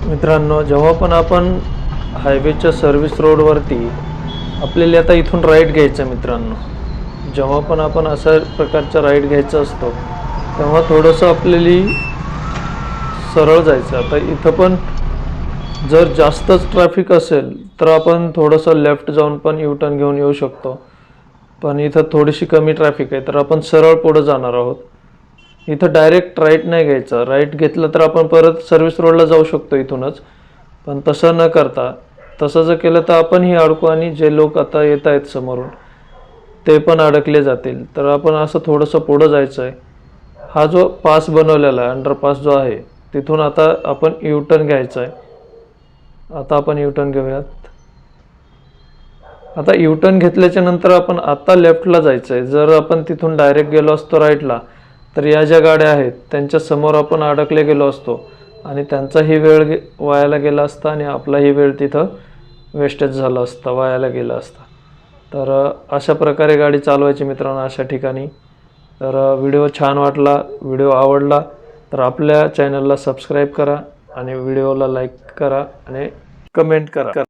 मित्रांनो, जेव्हा पण आपण हायवेच्या सर्व्हिस रोडवरती आपल्याला आता इथून राईट घ्यायचं मित्रांनो, जेव्हा पण आपण अशा प्रकारचा राईट घ्यायचा असतो तेव्हा थोडंसं आपल्याला सरळ जायचं. आता इथं पण जर जास्तच ट्रॅफिक असेल तर आपण थोडंसं लेफ्ट जाऊन पण यू टर्न घेऊन येऊ शकतो, पण इथं थोडीशी कमी ट्रॅफिक आहे तर आपण सरळ पुढे जाणार आहोत. इथं डायरेक्ट राईट नाही घ्यायचं, राईट घेतलं तर आपण परत सर्व्हिस रोडला जाऊ शकतो इथूनच, पण तसं न करता तसं जर केलं तर आपणही अडकू आणि जे लोक आता येत आहेत समोरून ते पण अडकले जातील. तर आपण असं थोडंसं पुढं जायचं आहे. हा जो पास बनवलेला आहे, अंडरपास जो आहे, तिथून आता आपण यू टर्न घ्यायचा आहे. आता आपण यू टर्न घेऊयात. आता यू टर्न घेतल्याच्या नंतर आपण आता लेफ्टला जायचं आहे. जर आपण तिथून डायरेक्ट गेलो असतो राईटला तर या ज्या गाड्या आहेत त्यांच्या समोर आपण अडकले गेलो असतो आणि त्यांचाही वेळ वायाला गेला असता आणि आपलाही वेळ तिथं वेस्टेज झाला असता, वायाला गेला असता. तर अशा प्रकारे गाडी चालवायची मित्रांनो अशा ठिकाणी. तर व्हिडिओ छान वाटला, व्हिडिओ आवडला तर आपल्या चॅनलला सबस्क्राईब करा आणि व्हिडिओला लाईक करा आणि कमेंट करा.